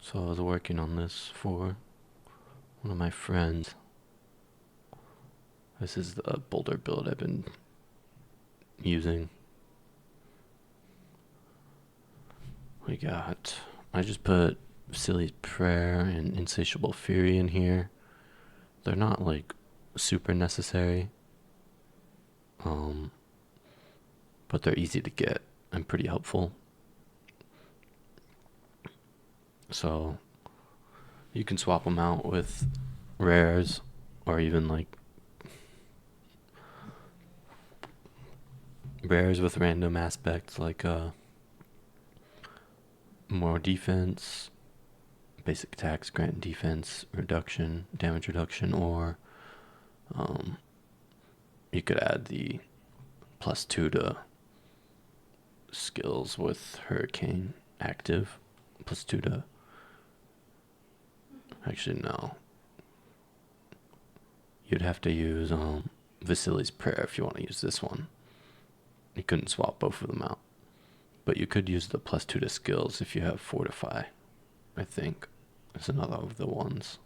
So I was working on this for one of my friends. This is the Boulder build I've been using. I just put Silly's Prayer and Insatiable Fury in here. They're not like super necessary, but they're easy to get and pretty helpful. So you can swap them out with rares or even like rares with random aspects like more defense, basic attacks grant defense reduction, damage reduction, or you could add the +2 to skills with Hurricane active, +2 to. Actually, no. You'd have to use Vasili's Prayer if you want to use this one. You couldn't swap both of them out. But you could use the +2 to skills if you have Fortify, I think. It's another of the ones.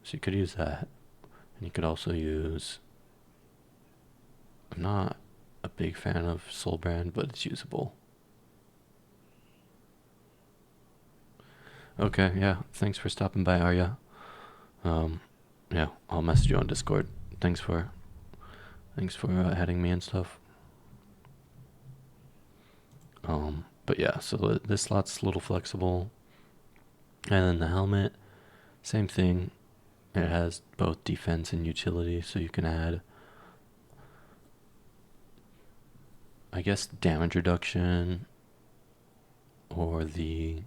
So you could use that. And you could also use... I'm not a big fan of Soulbrand, but it's usable. Okay, yeah. Thanks for stopping by, Arya. Yeah, I'll message you on Discord. Thanks for adding me and stuff. But yeah, so this slot's a little flexible. And then the helmet, same thing. It has both defense and utility, so you can add, I guess, damage reduction, or the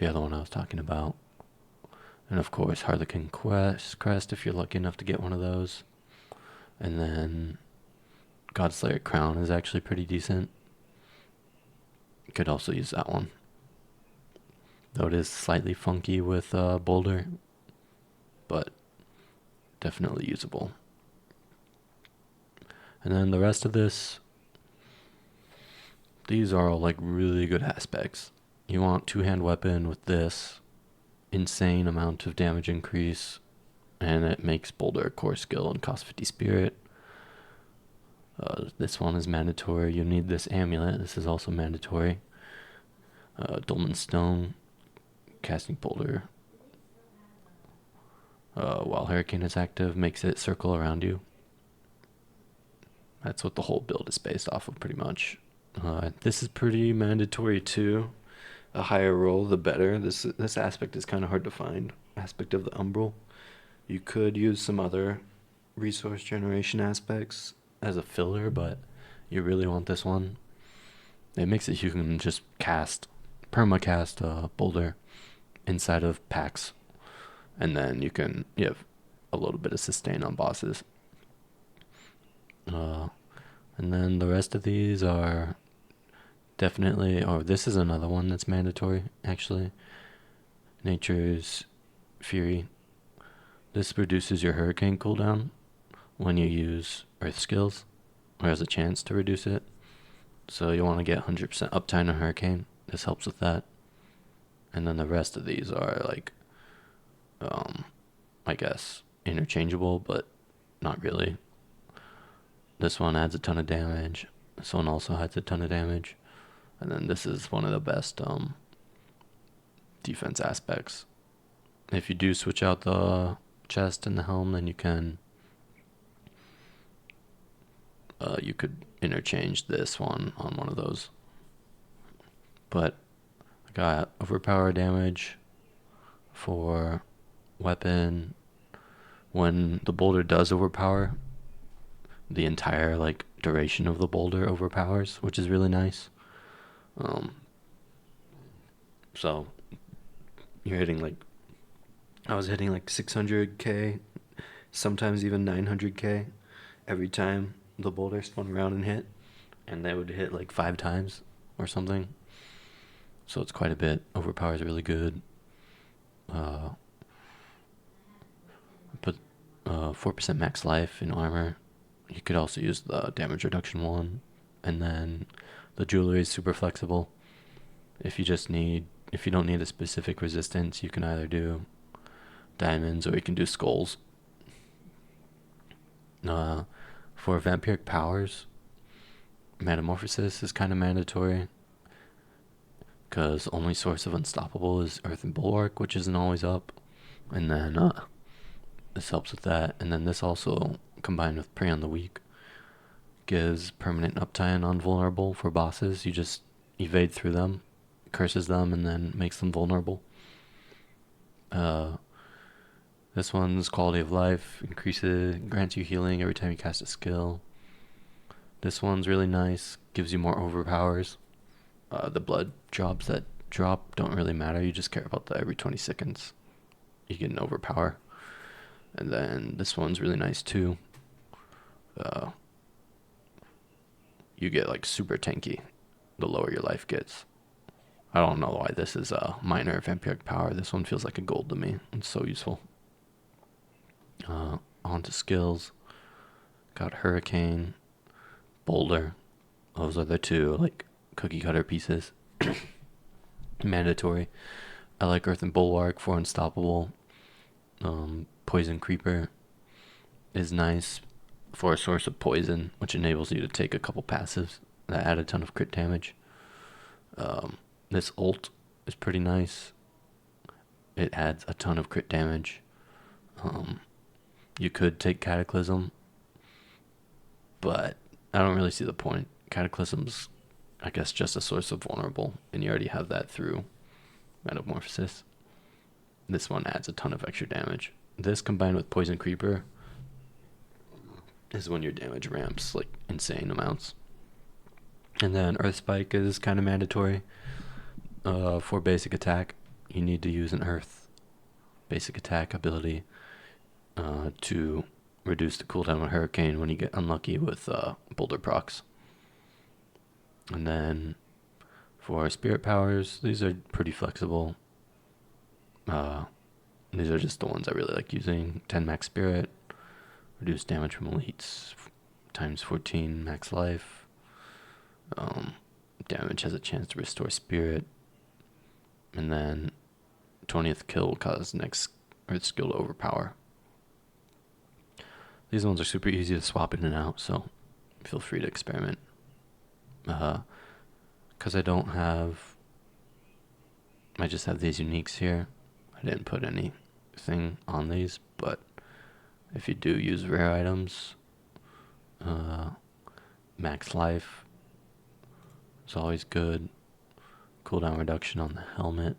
other one I was talking about. And of course, Harlequin Crest, if you're lucky enough to get one of those. And then Godslayer Crown is actually pretty decent. You could also use that one. Though it is slightly funky with Boulder, but definitely usable. And then the rest of this, these are all like really good aspects. You want two-hand weapon with this, insane amount of damage increase, and it makes Boulder a core skill and cost 50 spirit. This one is mandatory. You need this amulet. This is also mandatory. Dolmen Stone, casting Boulder while Hurricane is active, makes it circle around you. That's what the whole build is based off of, pretty much. This is pretty mandatory too. A higher roll, the better. This aspect is kind of hard to find. Aspect of the Umbral. You could use some other resource generation aspects as a filler, but you really want this one. It makes it you can just permacast Boulder inside of packs, and then you have a little bit of sustain on bosses. And then the rest of these are definitely, this is another one that's mandatory, actually. Nature's Fury. This reduces your Hurricane cooldown when you use Earth skills, or has a chance to reduce it. So you want to get 100% uptime on Hurricane. This helps with that. And then the rest of these are like, I guess, interchangeable, but not really. This one adds a ton of damage. This one also adds a ton of damage. And then this is one of the best defense aspects. If you do switch out the chest and the helm, then you could interchange this one on one of those. But I got overpower damage for weapon. When the boulder does overpower, the entire like duration of the boulder overpowers, which is really nice. So you're hitting like, I was hitting like 600k, sometimes even 900k every time the boulder spun around and hit, and they would hit like 5 times or something. So it's quite a bit. Overpower is really good. Put 4% max life in armor. You could also use the damage reduction one, and then the jewelry is super flexible. If you don't need a specific resistance, you can either do diamonds or you can do skulls. For vampiric powers, metamorphosis is kind of mandatory, because only source of unstoppable is Earth and Bulwark, which isn't always up. And then this helps with that. And then this also, combined with Prey on the Weak, gives permanent uptime on vulnerable for bosses. You just evade through them, curses them, and then makes them vulnerable. This one's quality of life, grants you healing every time you cast a skill. This one's really nice, gives you more overpowers. The blood jobs that drop don't really matter, you just care about the every 20 seconds you get an overpower. And then this one's really nice too. You get like super tanky the lower your life gets. I don't know why this is a minor vampiric power. This one feels like a gold to me. It's so useful. On to skills. Got Hurricane, Boulder. Those are the two like cookie cutter pieces. Mandatory. I like Earth and Bulwark for Unstoppable. Poison Creeper is nice for a source of poison, which enables you to take a couple passives that add a ton of crit damage. This ult is pretty nice. It adds a ton of crit damage. You could take Cataclysm, but I don't really see the point. Cataclysm's, I guess, just a source of vulnerable, and you already have that through Metamorphosis. This one adds a ton of extra damage. This combined with Poison Creeper is when your damage ramps like insane amounts. And then Earth Spike is kind of mandatory. For basic attack, you need to use an Earth basic attack ability to reduce the cooldown of Hurricane when you get unlucky with Boulder procs. And then for spirit powers, these are pretty flexible. These are just the ones I really like using. 10 max spirit, reduce damage from elites, times 14 max life. Damage has a chance to restore spirit. And then 20th kill will cause next Earth skill to overpower. These ones are super easy to swap in and out, so feel free to experiment. Because I just have these uniques here. I didn't put anything on these, but if you do use rare items, max life is always good. Cooldown reduction on the helmet.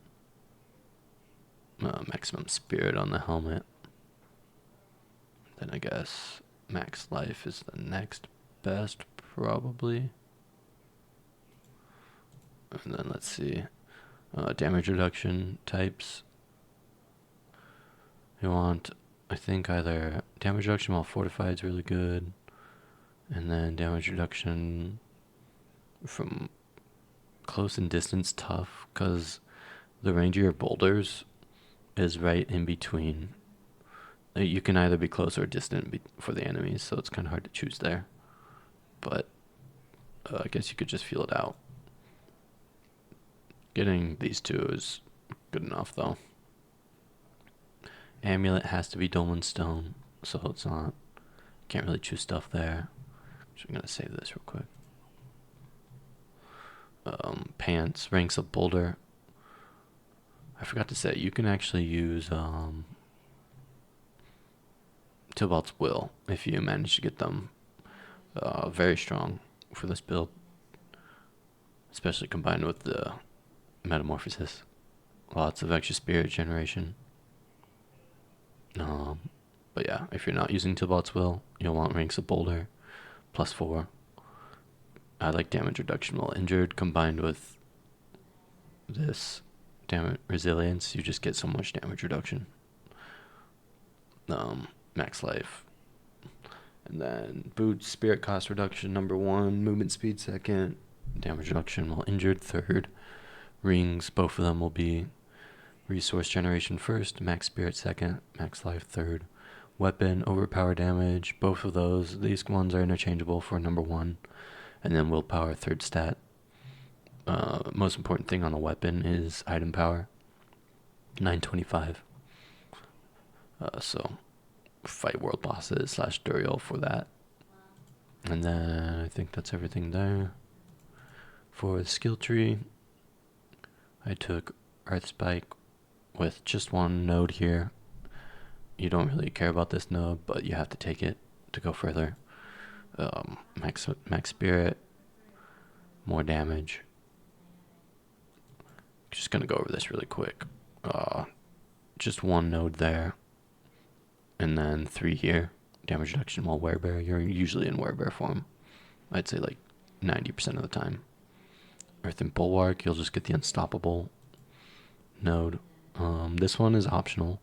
Maximum spirit on the helmet. Then I guess max life is the next best, probably. And then let's see. Damage reduction types. You want, I think, either damage reduction while fortified is really good, and then damage reduction from close and distance tough, because the range of your boulders is right in between. You can either be close or distant for the enemies, so it's kind of hard to choose there. But I guess you could just feel it out. Getting these two is good enough, though. Amulet has to be Dolmen Stone, so it's not. Can't really choose stuff there. So I'm gonna save this real quick. Pants, ranks of Boulder. I forgot to say, you can actually use Tybalt's Will if you manage to get them. Very strong for this build, especially combined with the Metamorphosis. Lots of extra spirit generation. But yeah, if you're not using Tybalt's Will, you'll want ranks of Boulder, +4. I like damage reduction while injured combined with this damage resilience. You just get so much damage reduction. Max life. And then boots, spirit cost reduction #1, movement speed 2nd, damage reduction while injured 3rd. Rings, both of them will be resource generation 1st, max spirit 2nd, max life 3rd. Weapon, overpower damage, both of those. These ones are interchangeable for #1. And then willpower 3rd stat. most important thing on the weapon is item power. 925. So fight world bosses / Duriel for that. And then I think that's everything there. For the skill tree, I took Earth Spike with just one node here. You don't really care about this node, but you have to take it to go further. Max Spirit, more damage. Just gonna go over this really quick. Just one node there, and then 3 here. Damage reduction while werebear. You're usually in werebear form. I'd say like 90% of the time. Earth and Bulwark, you'll just get the unstoppable node. This one is optional.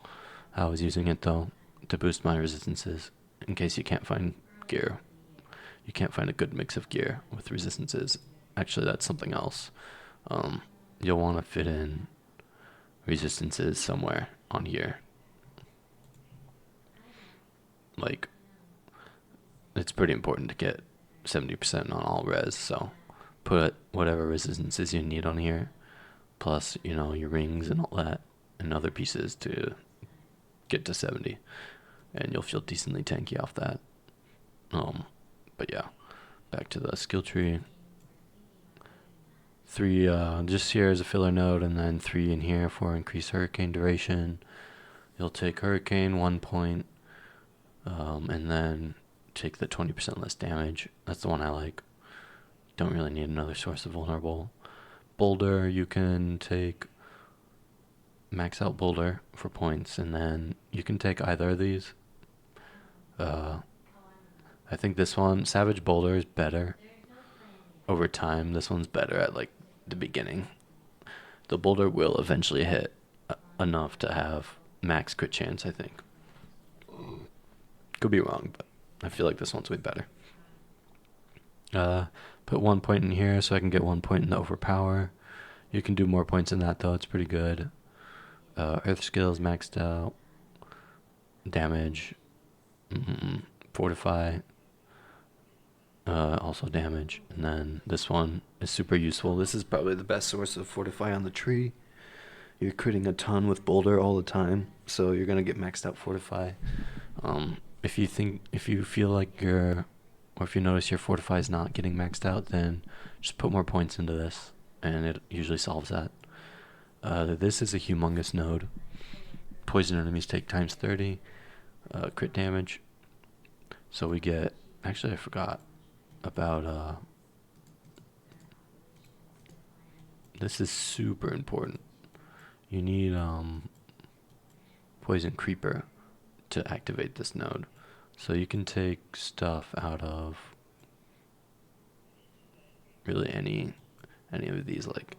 I was using it though to boost my resistances in case you can't find gear. You can't find a good mix of gear with resistances. Actually, that's something else. You'll want to fit in resistances somewhere on here. Like, it's pretty important to get 70% on all res, so put whatever resistances you need on here, plus, you know, your rings and all that, and other pieces to get to 70, and you'll feel decently tanky off that. But yeah, back to the skill tree. 3 just here as a filler node, and then 3 in here for increased hurricane duration. You'll take hurricane 1 point, and then take the 20% less damage. That's the one I like. Don't really need another source of vulnerable. Boulder, you can take max out Boulder for points, and then you can take either of these. I think this one, Savage Boulder, is better over time. This one's better at like the beginning. The Boulder will eventually hit enough to have max crit chance, I think. Could be wrong, but I feel like this one's way better. Put 1 point in here so I can get 1 point in the overpower. You can do more points than that though, it's pretty good. Earth skills maxed out. Damage. Fortify. Also damage. And then this one is super useful. This is probably the best source of fortify on the tree. You're critting a ton with Boulder all the time, so you're gonna get maxed out fortify. If you feel like or if you notice your fortify is not getting maxed out, then just put more points into this, and it usually solves that. This is a humongous node. Poison enemies take times 30 crit damage. So we get, actually I forgot about, this is super important. You need Poison Creeper to activate this node. So you can take stuff out of really any of these like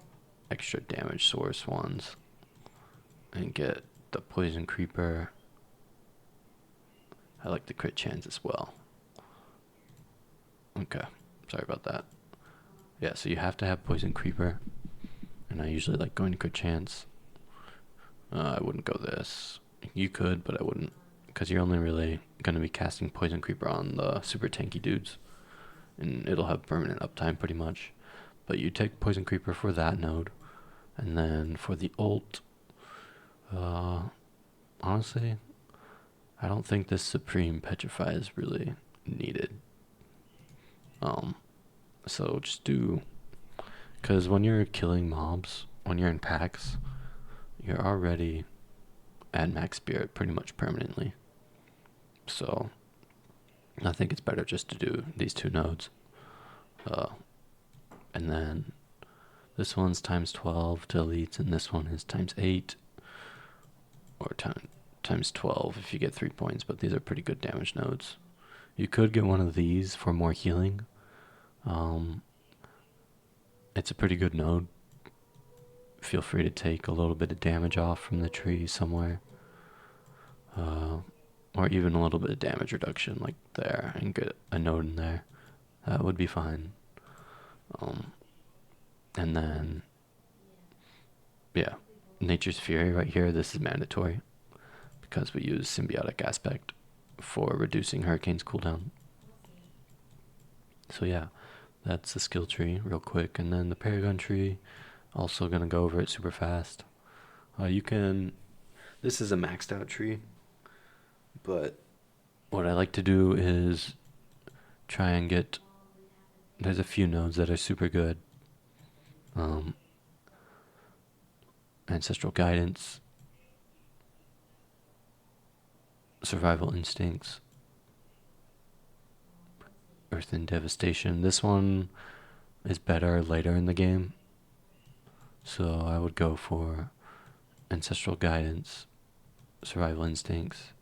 extra damage source ones and get the Poison Creeper. I like the crit chance as well. Okay, sorry about that. Yeah, so you have to have Poison Creeper, and I usually like going to crit chance. I wouldn't go this. You could, but I wouldn't, because you're only really going to be casting Poison Creeper on the super tanky dudes, and it'll have permanent uptime pretty much. But you take Poison Creeper for that node, and then for the ult, honestly, I don't think this Supreme Petrify is really needed. So just do, because when you're killing mobs, when you're in packs, you're already at max spirit pretty much permanently. So I think it's better just to do these 2 nodes. And then this one's times 12 to elites, and this one is times 8 or times 12 if you get 3 points, but these are pretty good damage nodes. You could get one of these for more healing. It's a pretty good node. Feel free to take a little bit of damage off from the tree somewhere, or even a little bit of damage reduction like there, and get a node in there. That would be fine. And then yeah, Nature's Fury right here, this is mandatory because we use Symbiotic Aspect for reducing Hurricane's cooldown. So yeah, that's the skill tree real quick. And then the Paragon tree, Also gonna go over it super fast. You can. This is a maxed out tree, but what I like to do is try and get. There's a few nodes that are super good. Um, Ancestral guidance, survival instincts, earth and devastation. This one is better later in the game, so I would go for ancestral guidance, survival instincts,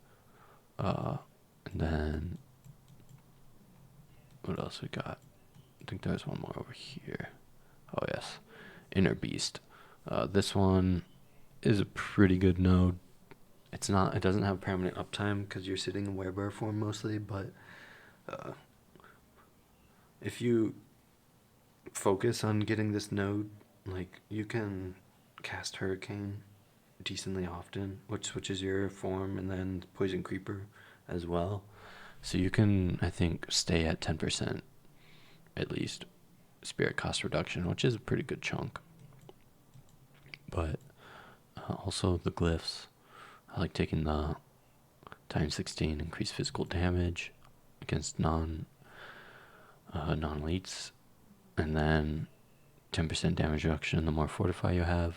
and then what else we got? I think there's one more over here. Oh yes, inner beast. This one is a pretty good node. It's not. It doesn't have permanent uptime because you're sitting in werebear form mostly. But if you focus on getting this node, like you can cast Hurricane decently often, which switches your form, and then Poison Creeper as well. So you can, I think, stay at 10% at least spirit cost reduction, which is a pretty good chunk. But also the glyphs. I like taking the times 16 increased physical damage against non-elites, and then 10% damage reduction the more fortify you have.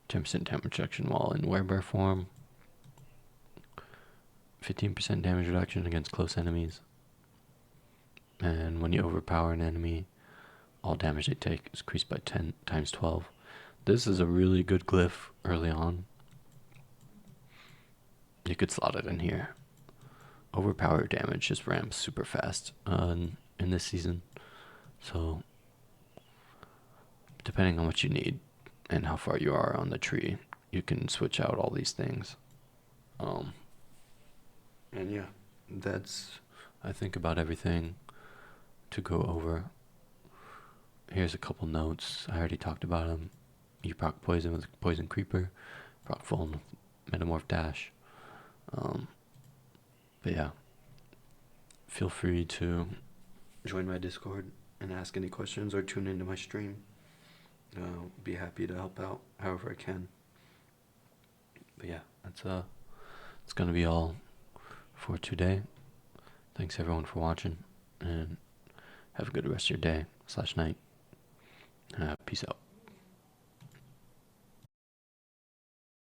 10% damage reduction while in werebear form. 15% damage reduction against close enemies. And when you overpower an enemy, all damage they take is increased by 10 times 12. This is a really good glyph early on. You could slot it in here. Overpower damage just ramps super fast in this season. So, depending on what you need and how far you are on the tree, you can switch out all these things. And yeah, that's, I think, about everything to go over. Here's a couple notes. I already talked about them. You proc poison with Poison Creeper, proc full with Metamorph Dash. But yeah, feel free to join my Discord and ask any questions or tune into my stream. Be happy to help out however I can. But yeah, it's gonna be all for today. Thanks everyone for watching, and have a good rest of your day /night. Peace out.